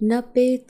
90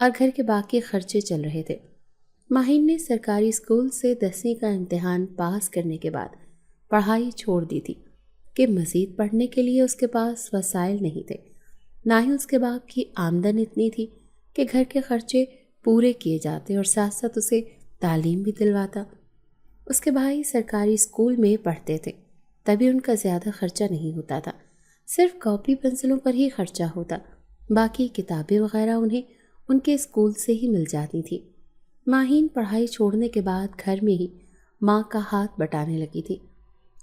اور گھر کے باقی خرچے چل رہے تھے۔ ماہین نے سرکاری اسکول سے 10ویں کا امتحان پاس کرنے کے بعد پڑھائی چھوڑ دی تھی کہ مزید پڑھنے کے لیے اس کے پاس وسائل نہیں تھے، نہ ہی اس کے باپ کی آمدن اتنی تھی کہ گھر کے خرچے پورے کیے جاتے اور ساتھ ساتھ اسے تعلیم بھی دلواتا۔ اس کے بھائی سرکاری اسکول میں پڑھتے تھے، تبھی ان کا زیادہ خرچہ نہیں ہوتا تھا، صرف کاپی پنسلوں پر ہی خرچہ ہوتا، باقی کتابیں وغیرہ انہیں ان کے اسکول سے ہی مل جاتی تھی۔ ماہین پڑھائی چھوڑنے کے بعد گھر میں ہی ماں کا ہاتھ بٹانے لگی تھی۔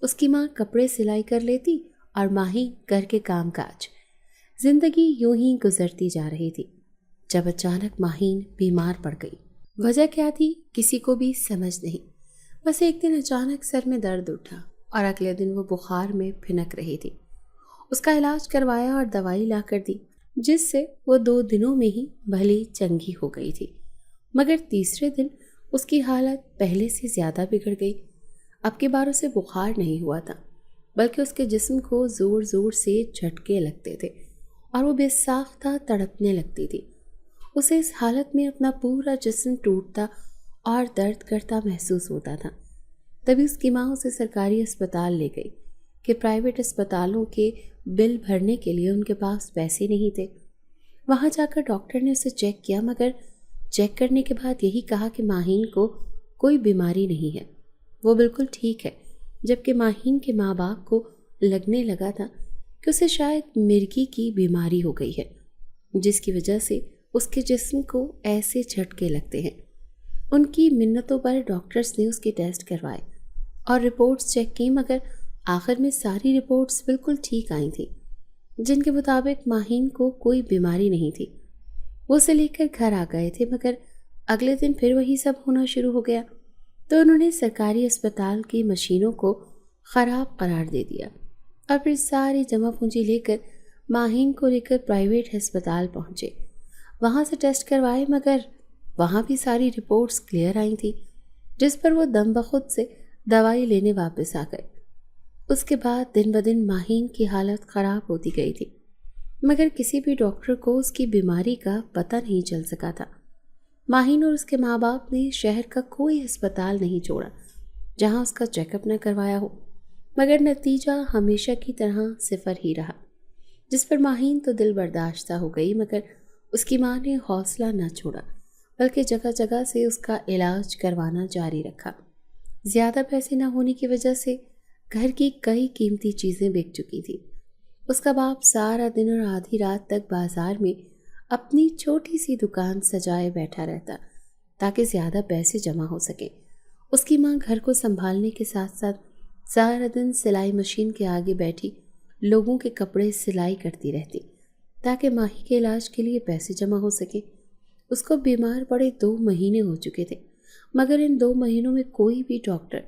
اس کی ماں کپڑے سلائی کر لیتی اور ماہین گھر کے کام کاج۔ زندگی یوں ہی گزرتی جا رہی تھی جب اچانک ماہین بیمار پڑ گئی۔ وجہ کیا تھی کسی کو بھی سمجھ نہیں، بس ایک دن اچانک سر میں درد اٹھا اور اگلے دن وہ بخار میں پھنک رہی تھی۔ اس کا علاج کروایا اور دوائی لا کر دی، جس سے وہ 2 دنوں میں ہی بھلی چنگی ہو گئی تھی، مگر تیسرے دن اس کی حالت پہلے سے زیادہ بگڑ گئی۔ اب کی بار اسے بخار نہیں ہوا تھا، بلکہ اس کے جسم کو زور زور سے جھٹکے لگتے تھے اور وہ بے ساختہ تڑپنے لگتی تھی۔ اسے اس حالت میں اپنا پورا جسم ٹوٹتا اور درد کرتا محسوس ہوتا تھا۔ تبھی اس کی ماں اسے سرکاری اسپتال لے گئی کہ پرائیویٹ اسپتالوں کے بل بھرنے کے لیے ان کے پاس پیسے نہیں تھے۔ وہاں جا کر ڈاکٹر نے اسے چیک کیا، مگر چیک کرنے کے بعد یہی کہا کہ ماہین کو کوئی بیماری نہیں ہے، وہ بالکل ٹھیک ہے، جبکہ ماہین کے ماں باپ کو لگنے لگا تھا کہ اسے شاید مرگی کی بیماری ہو گئی ہے، جس کی وجہ سے اس کے جسم کو ایسے جھٹکے لگتے ہیں۔ ان کی منتوں پر ڈاکٹرز نے اس کے ٹیسٹ کروائے اور رپورٹس چیک کی، مگر آخر میں ساری رپورٹس بالکل ٹھیک آئی تھیں، جن کے مطابق ماہین کو کوئی بیماری نہیں تھی۔ وہ اسے لے کر گھر آ گئے تھے، مگر اگلے دن پھر وہی سب ہونا شروع ہو گیا، تو انہوں نے سرکاری اسپتال کی مشینوں کو خراب قرار دے دیا اور پھر ساری جمع پونجی لے کر ماہین کو لے کر پرائیویٹ ہسپتال پہنچے۔ وہاں سے ٹیسٹ کروائے، مگر وہاں بھی ساری رپورٹس کلیئر آئی تھیں، جس پر وہ دم بخود سے دوائی لینے واپس آ گئے۔ اس کے بعد دن بدن ماہین کی حالت خراب ہوتی گئی تھی، مگر کسی بھی ڈاکٹر کو اس کی بیماری کا پتہ نہیں چل سکا تھا۔ ماہین اور اس کے ماں باپ نے شہر کا کوئی ہسپتال نہیں چھوڑا جہاں اس کا چیک اپ نہ کروایا ہو، مگر نتیجہ ہمیشہ کی طرح 0 ہی رہا، جس پر ماہین تو دل برداشتہ ہو گئی، مگر اس کی ماں نے حوصلہ نہ چھوڑا، بلکہ جگہ جگہ سے اس کا علاج کروانا جاری رکھا۔ زیادہ پیسے نہ ہونے کی وجہ سے گھر کی کئی قیمتی چیزیں بک چکی تھی۔ اس کا باپ سارا دن اور آدھی رات تک بازار میں اپنی چھوٹی سی دکان سجائے بیٹھا رہتا تاکہ زیادہ پیسے جمع ہو سکیں۔ اس کی ماں گھر کو سنبھالنے کے ساتھ ساتھ سارا دن سلائی مشین کے آگے بیٹھی لوگوں کے کپڑے سلائی کرتی رہتی تاکہ ماہی کے علاج کے لیے پیسے جمع ہو سکیں۔ اس کو بیمار پڑے 2 مہینے ہو چکے تھے، مگر ان 2 مہینوں میں کوئی بھی ڈاکٹر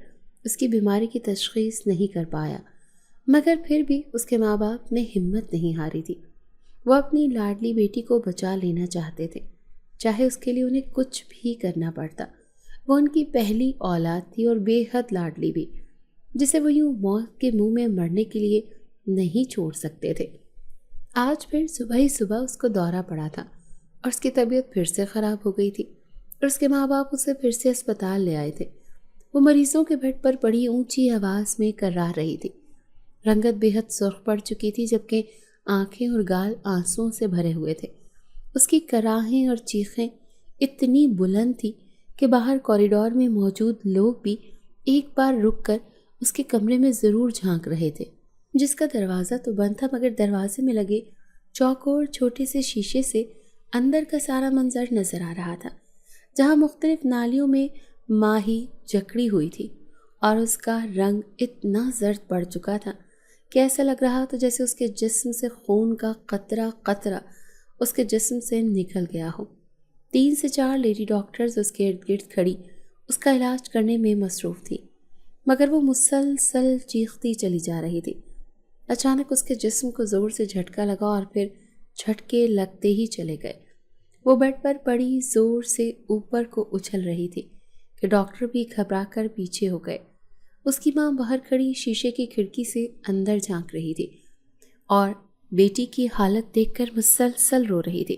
اس کی بیماری کی تشخیص نہیں کر پایا، مگر پھر بھی اس کے ماں باپ نے ہمت نہیں ہاری تھی۔ وہ اپنی لاڈلی بیٹی کو بچا لینا چاہتے تھے، چاہے اس کے لیے انہیں کچھ بھی کرنا پڑتا۔ وہ ان کی پہلی اولاد تھی اور بے حد لاڈلی بھی، جسے وہ یوں موت کے منہ میں مرنے کے لیے نہیں چھوڑ سکتے تھے۔ آج پھر صبح ہی صبح اس کو دورہ پڑا تھا اور اس کی طبیعت پھر سے خراب ہو گئی تھی اور اس کے ماں باپ اسے پھر سے اسپتال لے آئے تھے۔ وہ مریضوں کے بیڈ پر بڑی اونچی آواز میں کرراہ رہی تھی۔ رنگت بے حد سرخ پڑ چکی تھی، جبکہ آنکھیں اور گال آنسوؤں سے بھرے ہوئے تھے۔ اس کی کراہیں اور چیخیں اتنی بلند تھی کہ باہر کوریڈور میں موجود لوگ بھی ایک بار رک کر اس کے کمرے میں ضرور جھانک رہے تھے، جس کا دروازہ تو بند تھا، مگر دروازے میں لگے چوکور چھوٹے سے شیشے سے اندر کا سارا منظر نظر آ رہا تھا، جہاں مختلف نالیوں میں ماہی جکڑی ہوئی تھی اور اس کا رنگ اتنا زرد پڑ چکا تھا کہ ایسا لگ رہا تھا جیسے اس کے جسم سے خون کا قطرہ قطرہ اس کے جسم سے نکل گیا ہو۔ 3 سے 4 لیڈی ڈاکٹرز اس کے ارد گرد کھڑی اس کا علاج کرنے میں مصروف تھی، مگر وہ مسلسل چیختی چلی جا رہی تھی۔ اچانک اس کے جسم کو زور سے جھٹکا لگا اور پھر جھٹکے لگتے ہی چلے گئے۔ وہ بیڈ پر پڑی زور سے اوپر کو اچھل رہی تھی کہ ڈاکٹر بھی گھبرا کر پیچھے ہو گئے۔ اس کی ماں باہر کھڑی شیشے کی کھڑکی سے اندر جھانک رہی تھی اور بیٹی کی حالت دیکھ کر مسلسل رو رہی تھی۔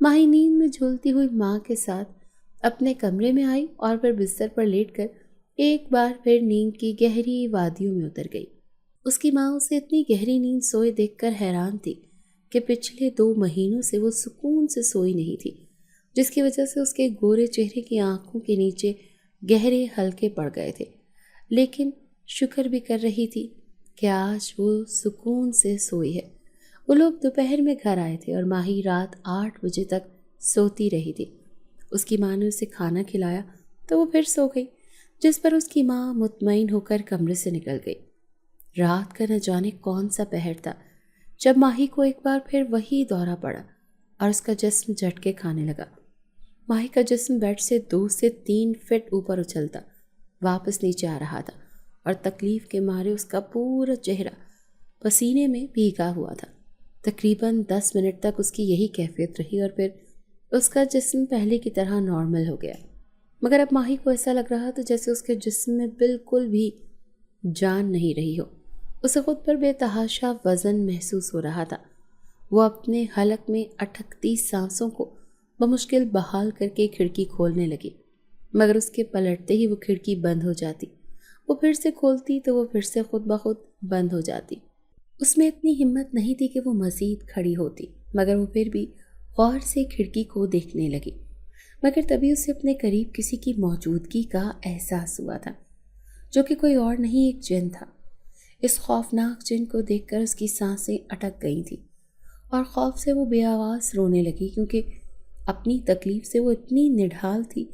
ماہی نیند میں جھولتی ہوئی ماں کے ساتھ اپنے کمرے میں آئی اور پھر بستر پر لیٹ کر ایک بار پھر نیند کی گہری وادیوں میں اتر گئی۔ اس کی ماں اسے اتنی گہری نیند سوئے دیکھ کر حیران تھی کہ پچھلے 2 مہینوں سے وہ سکون سے سوئی نہیں تھی، جس کی وجہ سے اس کے گورے چہرے کی آنکھوں کے نیچے گہرے حلقے پڑ گئے تھے، لیکن شکر بھی کر رہی تھی کہ آج وہ سکون سے سوئی ہے۔ وہ لوگ دوپہر میں گھر آئے تھے اور ماہی رات 8 بجے تک سوتی رہی تھی۔ اس کی ماں نے اسے کھانا کھلایا تو وہ پھر سو گئی، جس پر اس کی ماں مطمئن ہو کر کمرے سے نکل گئی۔ رات کا نہ جانے کون سا پہر تھا جب ماہی کو ایک بار پھر وہی دورہ پڑا اور اس کا جسم جھٹکے کھانے لگا۔ ماہی کا جسم بیڈ سے 2 سے 3 فٹ اوپر اچھلتا واپس نیچے آ رہا تھا اور تکلیف کے مارے اس کا پورا چہرہ پسینے میں بھیگا ہوا تھا۔ تقریباً 10 منٹ تک اس کی یہی کیفیت رہی اور پھر اس کا جسم پہلے کی طرح نارمل ہو گیا، مگر اب ماہی کو ایسا لگ رہا تھا جیسے اس کے جسم میں بالکل بھی جان نہیں رہی ہو۔ اسے خود پر بے تحاشا وزن محسوس ہو رہا تھا۔ وہ اپنے حلق میں اٹھکتی سانسوں کو بمشکل بحال کر کے کھڑکی کھولنے لگی، مگر اس کے پلٹتے ہی وہ کھڑکی بند ہو جاتی۔ وہ پھر سے کھولتی تو وہ پھر سے خود بخود بند ہو جاتی۔ اس میں اتنی ہمت نہیں تھی کہ وہ مزید کھڑی ہوتی، مگر وہ پھر بھی غور سے کھڑکی کو دیکھنے لگی۔ مگر تبھی اسے اپنے قریب کسی کی موجودگی کا احساس ہوا تھا، جو کہ کوئی اور نہیں، ایک جن تھا۔ اس خوفناک جن کو دیکھ کر اس کی سانسیں اٹک گئی تھیں اور خوف سے وہ بے آواز رونے لگی، کیونکہ اپنی تکلیف سے وہ اتنی نڈھال تھی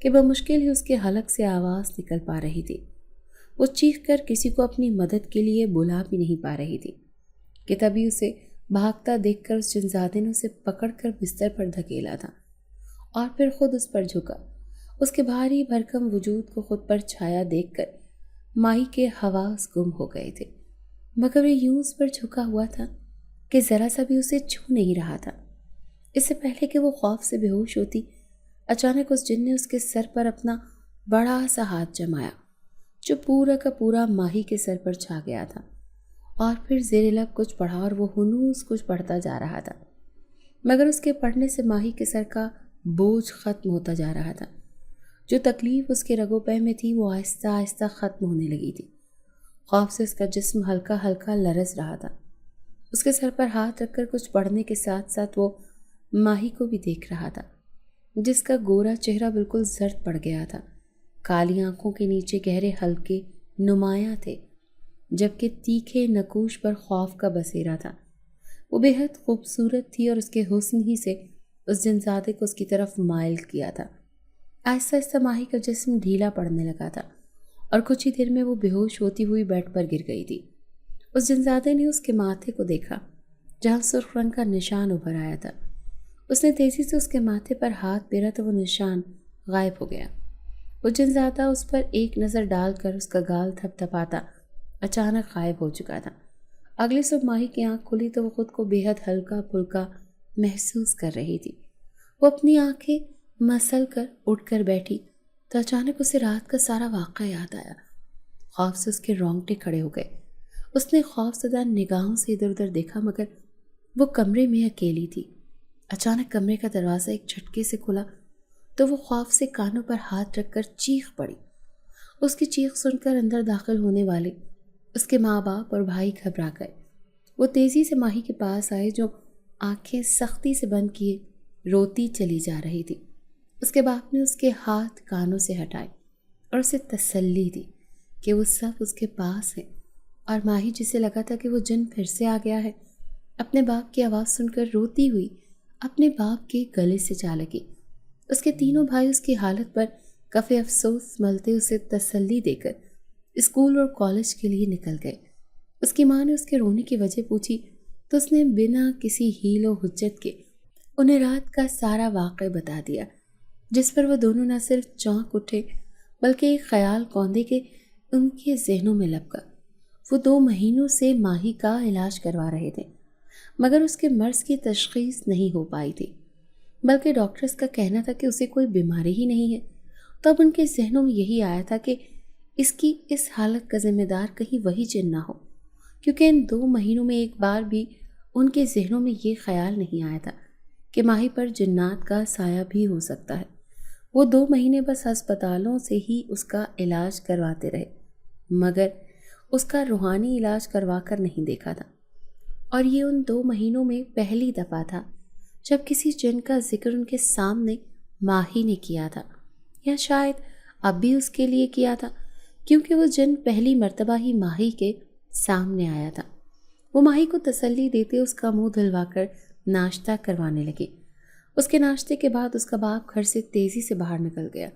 کہ بمشکل ہی اس کے حلق سے آواز نکل پا رہی تھی۔ وہ چیخ کر کسی کو اپنی مدد کے لیے بلا بھی نہیں پا رہی تھی کہ تبھی اسے بھاگتا دیکھ کر اس جنزادے نے اسے پکڑ کر بستر پر دھکیلا تھا اور پھر خود اس پر جھکا۔ اس کے بھاری بھرکم وجود کو خود پر چھایا دیکھ کر ماہی کے حواس گم ہو گئے تھے، مگر وہ یوں اس پر جھکا ہوا تھا کہ ذرا سا بھی اسے چھو نہیں رہا تھا۔ اس سے پہلے کہ وہ خوف سے بے ہوش ہوتی، اچانک اس جن نے اس کے سر پر اپنا بڑا سا ہاتھ جمایا، جو پورا کا پورا ماہی کے سر پر چھا گیا تھا، اور پھر زیر لب کچھ پڑھا اور وہ ہنوز کچھ پڑھتا جا رہا تھا، مگر اس کے پڑھنے سے ماہی کے سر کا بوجھ ختم ہوتا جا رہا تھا۔ جو تکلیف اس کے رگوں پہ میں تھی وہ آہستہ آہستہ ختم ہونے لگی تھی۔ خوف سے اس کا جسم ہلکا ہلکا لرز رہا تھا۔ اس کے سر پر ہاتھ رکھ کر کچھ پڑھنے کے ساتھ ساتھ وہ ماہی کو بھی دیکھ رہا تھا، جس کا گورا چہرہ بالکل زرد پڑ گیا تھا۔ کالی آنکھوں کے نیچے گہرے حلقے نمایاں تھے، جبکہ تیکھے نقوش پر خوف کا بسیرا تھا۔ وہ بے حد خوبصورت تھی اور اس کے حسن ہی سے اس جنزادے کو اس کی طرف مائل کیا تھا۔ آہستہ آہستہ ماہی کا جسم ڈھیلا پڑنے لگا تھا اور کچھ ہی دیر میں وہ بے ہوش ہوتی ہوئی بیڈ پر گر گئی تھی۔ اس جنزادے نے اس کے ماتھے کو دیکھا، جہاں سرخ رنگ کا نشان ابھر آیا تھا۔ اس نے تیزی سے اس کے ماتھے پر ہاتھ پھیرا تو وہ نشان غائب ہو گیا۔ وہ جنزادہ اس پر ایک نظر ڈال کر اس کا گال تھپ تھپاتا اچانک غائب ہو چکا تھا۔ اگلی صبح ماہی کی آنکھ کھلی تو وہ خود کو بے حد ہلکا پھلکا محسوس کر رہی تھی۔ وہ اپنی آنکھیں مسل کر اٹھ کر بیٹھی تو اچانک اسے رات کا سارا واقعہ یاد آیا۔ خوف سے اس کے رونگٹے کھڑے ہو گئے۔ اس نے خوف زدہ نگاہوں سے ادھر ادھر دیکھا، مگر وہ کمرے میں اکیلی تھی۔ اچانک کمرے کا دروازہ ایک جھٹکے سے کھلا تو وہ خوف سے کانوں پر ہاتھ رکھ کر چیخ پڑی۔ اس کی چیخ سن کر اندر داخل ہونے والے اس کے ماں باپ اور بھائی گھبرا گئے۔ وہ تیزی سے ماہی کے پاس آئے، جو آنکھیں سختی سے بند کیے روتی چلی جا رہی تھی۔ اس کے باپ نے اس کے ہاتھ کانوں سے ہٹائے اور اسے تسلی دی کہ وہ سب اس کے پاس ہے، اور ماہی جسے لگا تھا کہ وہ جن پھر سے آ گیا ہے، اپنے باپ کی آواز سن کر روتی ہوئی اپنے باپ کے گلے سے جا لگی۔ اس کے تینوں بھائی اس کی حالت پر کف افسوس ملتے اسے تسلی دے کر اسکول اور کالج کے لیے نکل گئے۔ اس کی ماں نے اس کے رونے کی وجہ پوچھی تو اس نے بنا کسی حیل و حجت کے انہیں رات کا سارا واقعہ بتا دیا، جس پر وہ دونوں نہ صرف چونک اٹھے بلکہ ایک خیال کوندے کہ ان کے ذہنوں میں لپکا۔ وہ 2 مہینوں سے ماہی کا علاج کروا رہے تھے، مگر اس کے مرض کی تشخیص نہیں ہو پائی تھی، بلکہ ڈاکٹرز کا کہنا تھا کہ اسے کوئی بیماری ہی نہیں ہے۔ تب ان کے ذہنوں میں یہی آیا تھا کہ اس کی اس حالت کا ذمہ دار کہیں وہی جن نہ ہو، کیونکہ ان 2 مہینوں میں ایک بار بھی ان کے ذہنوں میں یہ خیال نہیں آیا تھا کہ ماہی پر جنات کا سایہ بھی ہو سکتا ہے۔ وہ 2 مہینے بس ہسپتالوں سے ہی اس کا علاج کرواتے رہے، مگر اس کا روحانی علاج کروا کر نہیں دیکھا تھا۔ اور یہ ان 2 مہینوں میں پہلی دفعہ تھا جب کسی جن کا ذکر ان کے سامنے ماہی نے کیا تھا، یا شاید اب بھی اس کے لیے کیا تھا، کیونکہ وہ جن پہلی مرتبہ ہی ماہی کے سامنے آیا تھا۔ وہ ماہی کو تسلی دیتے اس کا منہ دھلوا کر ناشتہ کروانے لگے۔ اس کے ناشتے کے بعد اس کا باپ گھر سے تیزی سے باہر نکل گیا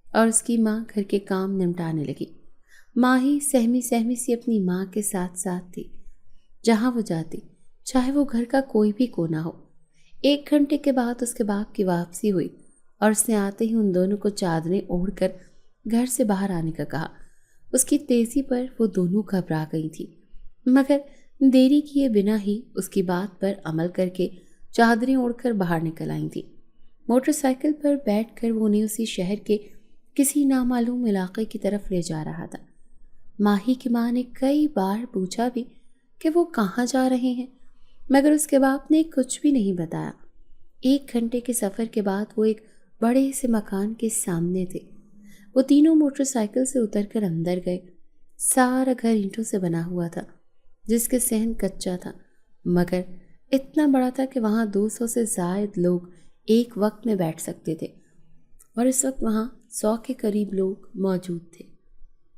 اور اس کی ماں گھر کے کام نمٹانے لگی۔ ماہی سہمی سہمی سی اپنی ماں کے ساتھ ساتھ تھی، جہاں وہ جاتی، چاہے وہ گھر کا کوئی بھی کونا ہو۔ 1 گھنٹے کے بعد اس کے باپ کی واپسی ہوئی اور اس نے آتے ہی ان دونوں کو چادریں اوڑھ کر گھر سے باہر آنے کا کہا۔ اس کی تیزی پر وہ دونوں گھبرا گئی تھی، مگر دیری کیے بنا ہی اس کی بات پر عمل کر کے چادریں اوڑھ کر باہر نکل آئی تھی۔ موٹر سائیکل پر بیٹھ کر وہ انہیں اسی شہر کے کسی نامعلوم علاقے کی طرف لے جا رہا تھا۔ ماہی کی ماں نے کئی بار پوچھا بھی کہ وہ کہاں جا رہے ہیں، مگر اس کے باپ نے کچھ بھی نہیں بتایا۔ 1 گھنٹے کے سفر کے بعد وہ ایک بڑے سے مکان کے سامنے تھے۔ وہ تینوں موٹر سائیکل سے اتر کر اندر گئے۔ سارا گھر اینٹوں سے بنا ہوا تھا، جس کے صحن کچا تھا، مگر اتنا بڑا تھا کہ وہاں 200 سے زائد لوگ ایک وقت میں بیٹھ سکتے تھے، اور اس وقت وہاں 100 کے قریب لوگ موجود تھے۔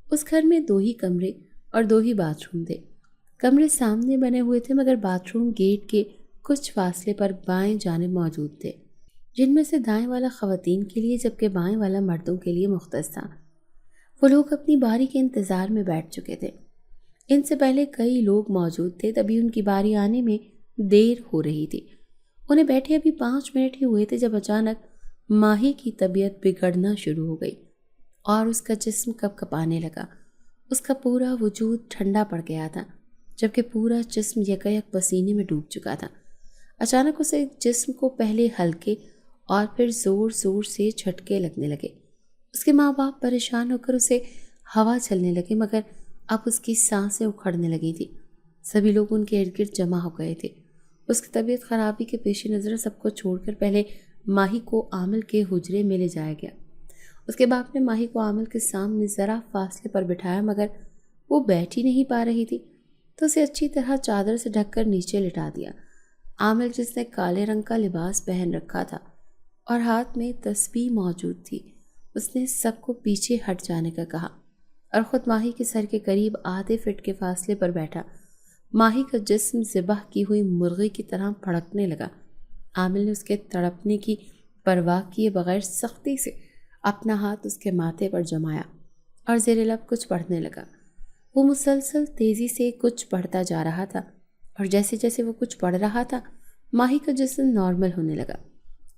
اس گھر میں 2 ہی کمرے اور 2 ہی باتھ روم تھے۔ کمرے سامنے بنے ہوئے تھے، مگر باتھ روم گیٹ کے کچھ فاصلے پر بائیں جانب موجود تھے، جن میں سے دائیں والا خواتین کے لیے جبکہ بائیں والا مردوں کے لیے مختص تھا۔ وہ لوگ اپنی باری کے انتظار میں بیٹھ چکے تھے۔ ان سے پہلے کئی لوگ موجود تھے، تبھی ان کی باری آنے میں دیر ہو رہی تھی۔ انہیں بیٹھے ابھی 5 منٹ ہی ہوئے تھے جب اچانک ماہی کی طبیعت بگڑنا شروع ہو گئی اور اس کا جسم کپ کپانے لگا۔ اس کا پورا وجود ٹھنڈا پڑ گیا تھا، جبکہ پورا جسم یکایک پسینے میں ڈوب چکا تھا۔ اچانک اسے جسم کو پہلے ہلکے اور پھر زور زور سے جھٹکے لگنے لگے۔ اس کے ماں باپ پریشان ہو کر اسے ہوا چلنے لگے، مگر اب اس کی سانسیں اکھڑنے لگی تھی۔ سبھی لوگ ان کے ارد گرد جمع ہو گئے تھے۔ اس کی طبیعت خرابی کے پیش نظر سب کو چھوڑ کر پہلے ماہی کو عامل کے حجرے میں لے جایا گیا۔ اس کے باپ نے ماہی کو عامل کے سامنے ذرا فاصلے پر بٹھایا، مگر وہ بیٹھ ہی نہیں پا رہی تھی، تو اسے اچھی طرح چادر سے ڈھک کر نیچے لٹا دیا۔ عامل، جس نے کالے رنگ کا لباس پہن رکھا تھا اور ہاتھ میں تسبیح موجود تھی، اس نے سب کو پیچھے ہٹ جانے کا کہا اور خود ماہی کے سر کے قریب آدھے فٹ کے فاصلے پر بیٹھا۔ ماہی کا جسم ذبح کی ہوئی مرغی کی طرح پھڑکنے لگا۔ عامل نے اس کے تڑپنے کی پرواہ کیے بغیر سختی سے اپنا ہاتھ اس کے ماتھے پر جمایا اور زیر لب کچھ پڑھنے لگا۔ وہ مسلسل تیزی سے کچھ پڑھتا جا رہا تھا، اور جیسے جیسے وہ کچھ پڑھ رہا تھا ماہی کا جسم نارمل ہونے لگا۔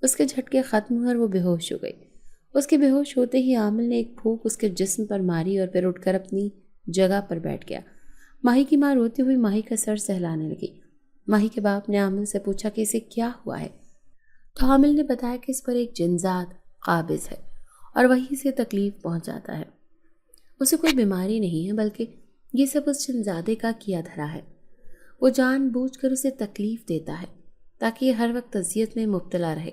اس کے جھٹکے ختم ہوئے اور وہ بے ہوش ہو گئی۔ اس کے بے ہوش ہوتے ہی عامل نے ایک پھونک اس کے جسم پر ماری اور پھر اٹھ کر اپنی جگہ پر بیٹھ گیا۔ ماہی کی ماں روتی ہوئی ماہی کا سر سہلانے لگی۔ ماہی کے باپ نے عامل سے پوچھا کہ اسے کیا ہوا ہے، تو عامل نے بتایا کہ اس پر ایک جنزاد قابض ہے اور وہیں سے تکلیف پہنچاتا ہے۔ اسے کوئی بیماری نہیں ہے، بلکہ یہ سب اس جنزادے کا کیا دھرا ہے۔ وہ جان بوجھ کر اسے تکلیف دیتا ہے تاکہ یہ ہر وقت اذیت میں مبتلا رہے،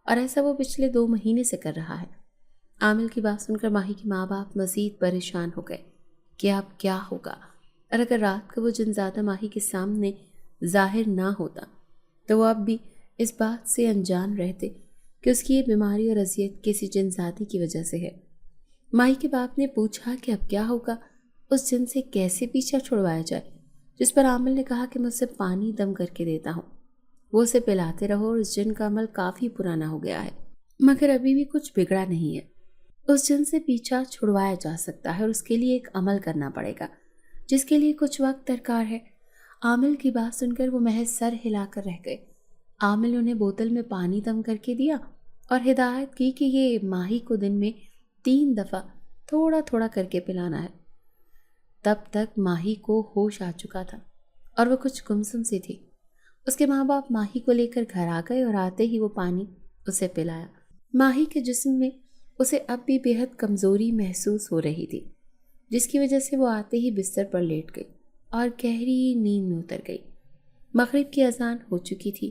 اور ایسا وہ پچھلے 2 مہینے سے کر رہا ہے۔ عامل کی بات سن کر ماہی کے ماں باپ مزید پریشان ہو گئے کہ اب کیا ہوگا، اور اگر رات کو وہ جنزادہ ماہی کے سامنے ظاہر نہ ہوتا تو وہ اب بھی اس بات سے انجان رہتے کہ اس کی یہ بیماری اور اذیت کسی جنزادی کی وجہ سے ہے۔ ماہی کے باپ نے پوچھا کہ اب کیا ہوگا، اس جن سے کیسے پیچھا چھڑوایا جائے، جس پر عامل نے کہا کہ میں اسے پانی دم کر کے دیتا ہوں، وہ اسے پلاتے رہو، اور اس جن کا عمل کافی پرانا ہو گیا ہے مگر ابھی بھی کچھ بگڑا نہیں ہے۔ اس جن سے پیچھا چھڑوایا جا سکتا ہے اور اس کے لیے ایک عمل کرنا پڑے گا، جس کے لیے کچھ وقت درکار ہے۔ عامل کی بات سن کر وہ محض سر ہلا کر رہ گئے۔ عامل نے انہیں بوتل میں پانی دم کر کے دیا اور ہدایت کی کہ یہ ماہی کو دن میں 3 دفعہ تھوڑا تھوڑا کر کے پلانا ہے۔ تب تک ماہی کو ہوش آ چکا تھا اور وہ کچھ گمسم سی تھی۔ اس کے ماں باپ ماہی کو لے کر گھر آ گئے اور آتے ہی وہ پانی اسے پلایا۔ ماہی کے جسم میں اسے اب بھی بے حد کمزوری محسوس ہو رہی تھی، جس کی وجہ سے وہ آتے ہی بستر پر لیٹ گئی اور گہری نیند میں اتر گئی۔ مغرب کی اذان ہو چکی تھی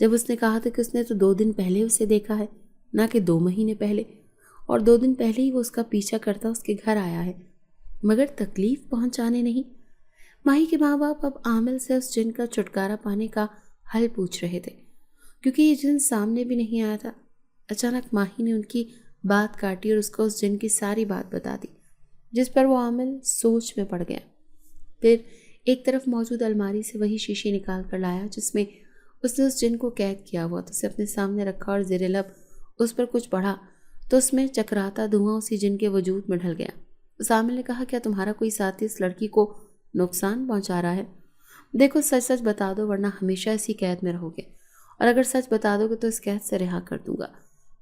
جب اس نے کہا تھا کہ اس نے تو 2 دن پہلے اسے دیکھا ہے، نہ کہ 2 مہینے پہلے، اور 2 دن پہلے ہی وہ اس کا پیچھا کرتا اس کے گھر آیا ہے، مگر تکلیف پہنچانے نہیں۔ ماہی کے ماں باپ اب عامل سے اس جن کا چھٹکارا پانے کا حل پوچھ رہے تھے، کیونکہ یہ جن سامنے بھی نہیں آیا تھا۔ اچانک ماہی نے ان کی بات کاٹی اور اس کو اس جن کی ساری بات بتا دی، جس پر وہ عامل سوچ میں پڑ گیا۔ پھر ایک طرف موجود الماری سے وہی شیشی نکال کر لایا جس میں اس نے اس جن کو قید کیا ہوا تھا، اسے اپنے سامنے رکھا اور زیر لب اس پر کچھ پڑھا تو اس میں چکراتا دھواں اسی جن کے وجود میں ڈھل گیا۔ اس عامل نے کہا، کیا تمہارا کوئی ساتھی اس لڑکی کو نقصان پہنچا رہا ہے؟ دیکھو سچ سچ بتا دو ورنہ ہمیشہ اسی قید میں رہو گے، اور اگر سچ بتا دو گے تو اس قید سے رہا کر دوں گا۔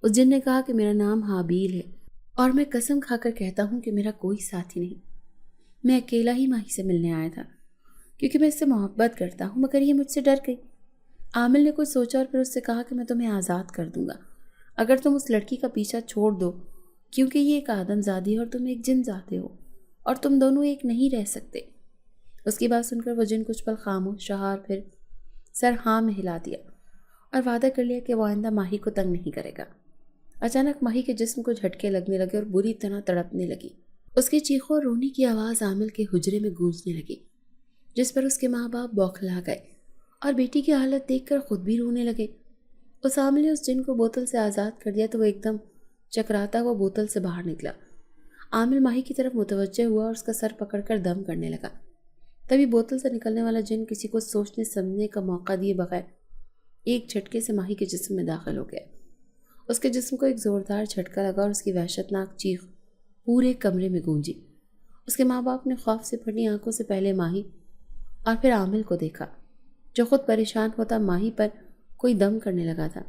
اس جن نے کہا کہ میرا نام حابیل ہے اور میں قسم کھا کر کہتا ہوں کہ میرا کوئی ساتھی نہیں، میں اکیلا ہی ماہی سے ملنے آیا تھا کیونکہ میں اس سے محبت کرتا ہوں، مگر یہ مجھ سے ڈر گئی۔ عامل نے کچھ سوچا اور پھر اس سے کہا کہ میں تمہیں آزاد کر دوں گا اگر تم اس لڑکی کا پیچھا چھوڑ دو، کیونکہ یہ ایک آدم زادی ہے اور تم ایک جن زادے ہو اور تم دونوں ایک نہیں رہ سکتے۔ اس کی بات سن کر وہ جن کچھ پل خاموش رہا اور پھر سر ہاں میں ہلا دیا اور وعدہ کر لیا کہ وہ آئندہ ماہی کو تنگ نہیں کرے گا۔ اچانک ماہی کے جسم کو جھٹکے لگنے لگے اور بری طرح تڑپنے لگی۔ اس کی چیخوں اور رونے کی آواز عامل کے حجرے میں گونجنے لگی، جس پر اس کے ماں باپ بوکھلا گئے اور بیٹی کی حالت دیکھ کر خود بھی رونے لگے۔ اس عامل نے اس جن کو بوتل سے آزاد کر دیا تو وہ ایک دم چکراتا ہوا بوتل سے باہر نکلا۔ عامل ماہی کی طرف متوجہ ہوا اور اس کا سر پکڑ کر دم کرنے لگا۔ تبھی بوتل سے نکلنے والا جن کسی کو سوچنے سمجھنے کا موقع دیے بغیر ایک جھٹکے سے ماہی کے جسم میں داخل ہو گیا۔ اس کے جسم کو ایک زوردار جھٹکا لگا اور اس کی وحشتناک چیخ پورے کمرے میں گونجی۔ اس کے ماں باپ نے خوف سے پھٹی آنکھوں سے پہلے ماہی اور پھر عامل کو دیکھا، جو خود پریشان ہوتا ماہی پر کوئی دم کرنے لگا تھا،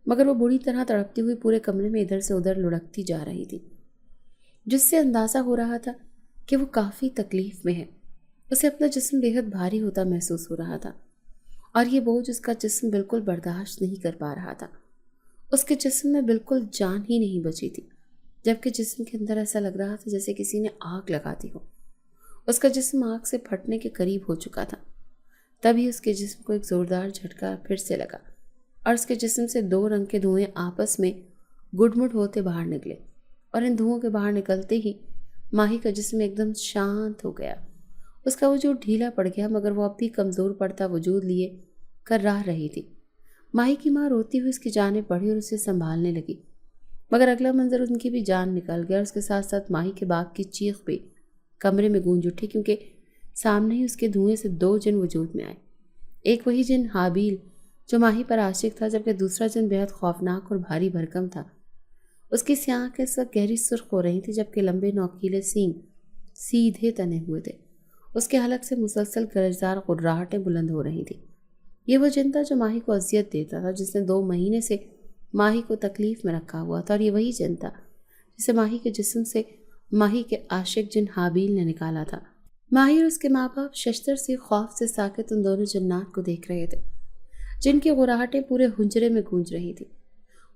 مگر وہ بری طرح تڑپتی ہوئی پورے کمرے میں ادھر سے ادھر لڑکتی جا رہی تھی، جس سے اندازہ ہو رہا تھا کہ وہ کافی تکلیف میں ہے۔ اسے اپنا جسم بے حد بھاری ہوتا محسوس ہو رہا تھا اور یہ بوجھ اس کا جسم بالکل برداشت نہیں کر پا رہا تھا۔ اس کے جسم میں بالکل جان ہی نہیں بچی تھی، جبکہ جسم کے اندر ایسا لگ رہا تھا جیسے کسی نے آگ لگا دی ہو۔ اس کا جسم آگ سے پھٹنے کے قریب ہو چکا تھا۔ تبھی اس کے جسم کو ایک زوردار جھٹکا پھر سے لگا اور اس کے جسم سے 2 رنگ کے دھوئیں آپس میں گڈ مڈ ہوتے باہر نکلے، اور ان دھوؤں کے باہر نکلتے ہی ماہی کا جسم ایک دم شانت ہو گیا۔ اس کا وجود ڈھیلا پڑ گیا، مگر وہ اب بھی کمزور پڑتا وجود لیے کر رہ رہی تھی۔ ماہی کی ماں روتی ہوئی اس کی جانب بڑھی اور اسے سنبھالنے لگی، مگر اگلا منظر ان کی بھی جان نکل گیا اور اس کے ساتھ ساتھ ماہی کے باپ کی چیخ بھی کمرے میں گونج اٹھی، کیونکہ سامنے ہی اس کے دھوئیں سے 2 جن وجود میں آئے۔ ایک وہی جن حابیل جو ماہی پر عاشق تھا، جبکہ دوسرا جن بے حد خوفناک اور بھاری بھرکم تھا۔ اس کی سیاہ آنکھیں اس وقت گہری سرخ ہو رہی تھیں، جبکہ لمبے نوکیلے سینگ سیدھے تنے ہوئے تھے۔ اس کے حلق سے مسلسل گرجدار غراہٹیں بلند ہو رہی تھیں۔ یہ وہ جن تھا جو ماہی کو اذیت دیتا تھا، جس نے 2 مہینے سے ماہی کو تکلیف میں رکھا ہوا تھا، اور یہ وہی جن تھا جسے ماہی کے جسم سے ماہی کے عاشق جن حابیل نے نکالا تھا۔ ماہی اور اس کے ماں باپ ششتر سے خوف سے ساکت ان دونوں جنات کو دیکھ رہے تھے، جن کی غراہٹیں پورے حجرے میں گونج رہی تھی۔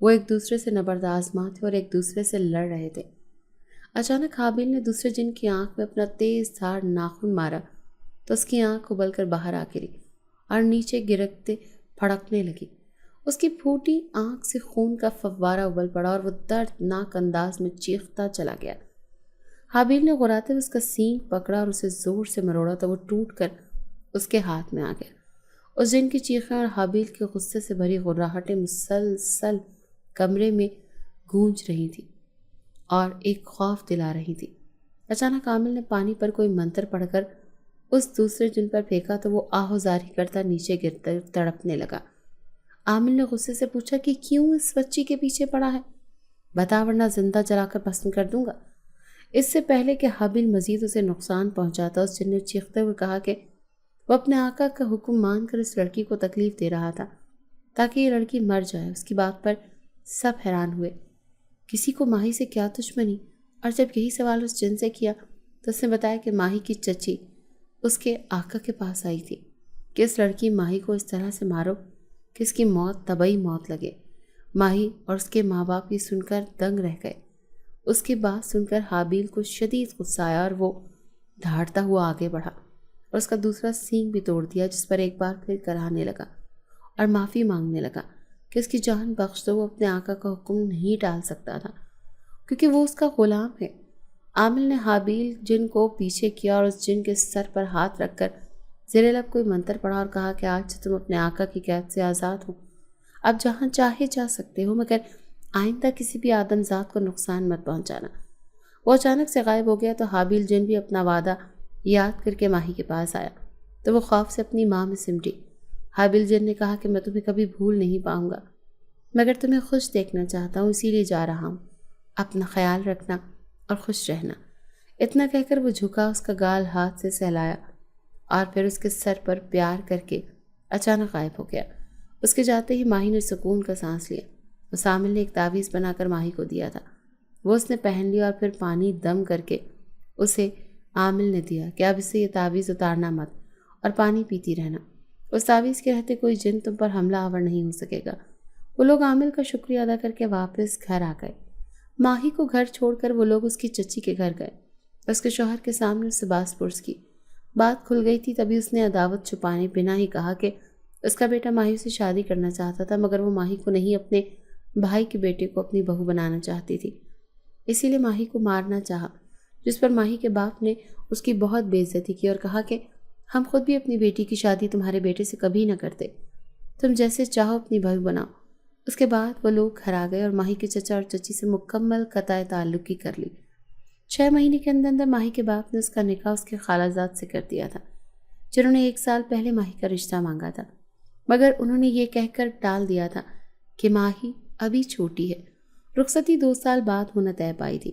وہ ایک دوسرے سے نبرد آزما تھے اور ایک دوسرے سے لڑ رہے تھے۔ اچانک حابیل نے دوسرے جن کی آنکھ میں اپنا تیز دھار ناخن مارا تو اس کی آنکھ ابل کر باہر آ گری اور نیچے گرکتے پھڑکنے لگی۔ اس کی پھوٹی آنکھ سے خون کا فوارہ ابل پڑا اور وہ دردناک انداز میں چیختا چلا گیا۔ حابیل نے غراتے ہوئے اس کا سینگ پکڑا اور اسے زور سے مروڑا تو وہ ٹوٹ کر اس کے ہاتھ میں آ گیا۔ اس جن کی چیخیں اور حابیل کے غصے سے بھری غراہٹیں مسلسل کمرے میں گونج رہی تھیں اور ایک خوف دلا رہی تھی۔ اچانک عامل نے پانی پر کوئی منتر پڑھ کر اس دوسرے جن پر پھینکا تو وہ آہوزاری کرتا نیچے گرتا تڑپنے لگا۔ عامل نے غصے سے پوچھا کہ کیوں اس بچی کے پیچھے پڑا ہے؟ بتا ورنہ زندہ جلا کر پسند کر دوں گا۔ اس سے پہلے کہ حابیل مزید اسے نقصان پہنچاتا، اس جن نے چیختے ہوئے کہا کہ وہ اپنے آقا کا حکم مان کر اس لڑکی کو تکلیف دے رہا تھا تاکہ یہ لڑکی مر جائے۔ اس کی بات پر سب حیران ہوئے۔ کسی کو ماہی سے کیا دشمنی؟ اور جب یہی سوال اس جن سے کیا تو اس نے بتایا کہ ماہی کی چچی اس کے آقا کے پاس آئی تھی کہ اس لڑکی ماہی کو اس طرح سے مارو کہ اس کی موت طبعی موت لگے۔ ماہی اور اس کے ماں باپ یہ سن کر دنگ رہ گئے۔ اس کی بات سن کر حابیل کو شدید غصہ آیا اور وہ دھاڑتا ہوا آگے بڑھا اور اس کا دوسرا سینگ بھی توڑ دیا، جس پر ایک بار پھر کراہنے لگا اور معافی مانگنے لگا کہ اس کی جان بخش دو، وہ اپنے آقا کا حکم نہیں ٹال سکتا تھا کیونکہ وہ اس کا غلام ہے۔ عامل نے حابیل جن کو پیچھے کیا اور اس جن کے سر پر ہاتھ رکھ کر زیر لب کوئی منتر پڑھا اور کہا کہ آج سے تم اپنے آقا کی قید سے آزاد ہو، اب جہاں چاہے جا سکتے ہو، مگر آئندہ کسی بھی آدم ذات کو نقصان مت پہنچانا۔ وہ اچانک سے غائب ہو گیا تو حابیل جن بھی اپنا وعدہ یاد کر کے ماہی کے پاس آیا تو وہ خوف سے اپنی ماں میں سمٹی۔ حابیل جن نے کہا کہ میں تمہیں کبھی بھول نہیں پاؤں گا، مگر تمہیں خوش دیکھنا چاہتا ہوں، اسی لیے جا رہا ہوں، اپنا خیال رکھنا اور خوش رہنا۔ اتنا کہہ کر وہ جھکا، اس کا گال ہاتھ سے سہلایا اور پھر اس کے سر پر پیار کر کے اچانک غائب ہو گیا۔ اس کے جاتے ہی ماہی نے سکون کا سانس لیا۔ اس عامل نے ایک تعویذ بنا کر ماہی کو دیا تھا، وہ اس نے پہن لیا اور پھر پانی دم کر کے اسے عامل نے دیا کہ اب اسے یہ تعویذ اتارنا مت اور پانی پیتی رہنا، اس تعویذ کے رہتے کوئی جن تم پر حملہ آور نہیں ہو سکے گا۔ وہ لوگ عامل کا شکریہ ادا کر کے واپس گھر آ گئے۔ ماہی کو گھر چھوڑ کر وہ لوگ اس کی چچی کے گھر گئے، اس کے شوہر کے سامنے اس سے باز پرس کی۔ بات کھل گئی تھی تبھی اس نے عداوت چھپانے بنا ہی کہا کہ اس کا بیٹا ماہی سے شادی کرنا چاہتا تھا، مگر وہ ماہی کو نہیں اپنے بھائی کے بیٹے کو اپنی بہو بنانا چاہتی تھی، اسی لیے ماہی کو مارنا چاہا، جس پر ماہی کے باپ نے اس کی بہت بے عزتی کی اور کہا کہ ہم خود بھی اپنی بیٹی کی شادی تمہارے بیٹے سے کبھی نہ کرتے، تم جیسے چاہو اپنی بہو بناؤ۔ اس کے بعد وہ لوگ گھر آ گئے اور ماہی کے چچا اور چچی سے مکمل قطع تعلق کی کر لی۔ 6 مہینے کے اندر ماہی کے باپ نے اس کا نکاح اس کے خالہ زاد سے کر دیا تھا، جنہوں نے 1 سال پہلے ماہی کا رشتہ مانگا تھا، مگر انہوں نے یہ کہہ کر ٹال دیا تھا کہ ماہی ابھی چھوٹی ہے۔ رخصتی 2 سال بعد ہونا طے پائی تھی،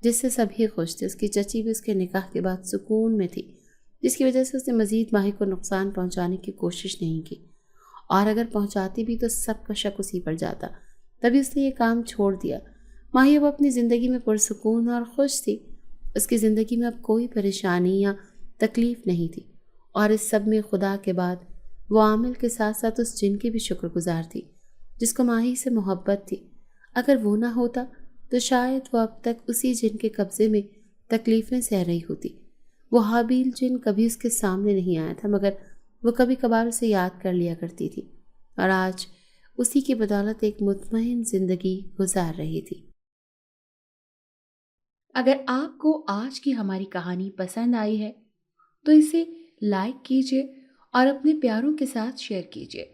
جس سے سبھی خوش تھے۔ اس کی چچی بھی اس کے نکاح کے بعد سکون میں تھی، جس کی وجہ سے اس نے مزید ماہی کو نقصان پہنچانے کی کوشش نہیں کی، اور اگر پہنچاتی بھی تو سب کا شک اسی پر جاتا، تبھی اس نے یہ کام چھوڑ دیا۔ ماہی اب اپنی زندگی میں پرسکون اور خوش تھی، اس کی زندگی میں اب کوئی پریشانی یا تکلیف نہیں تھی، اور اس سب میں خدا کے بعد وہ عامل کے ساتھ ساتھ اس جن کی بھی شکر گزار تھی جس کو ماہی سے محبت تھی۔ اگر وہ نہ ہوتا تو شاید وہ اب تک اسی جن کے قبضے میں تکلیفیں سہ رہی ہوتی۔ وہ حابیل جن کبھی اس کے سامنے نہیں آیا تھا، مگر وہ کبھی کبھار اسے یاد کر لیا کرتی تھی، اور آج اسی کی بدولت ایک مطمئن زندگی گزار رہی تھی۔ اگر آپ کو آج کی ہماری کہانی پسند آئی ہے تو اسے لائک کیجیے اور اپنے پیاروں کے ساتھ شیئر کیجیے۔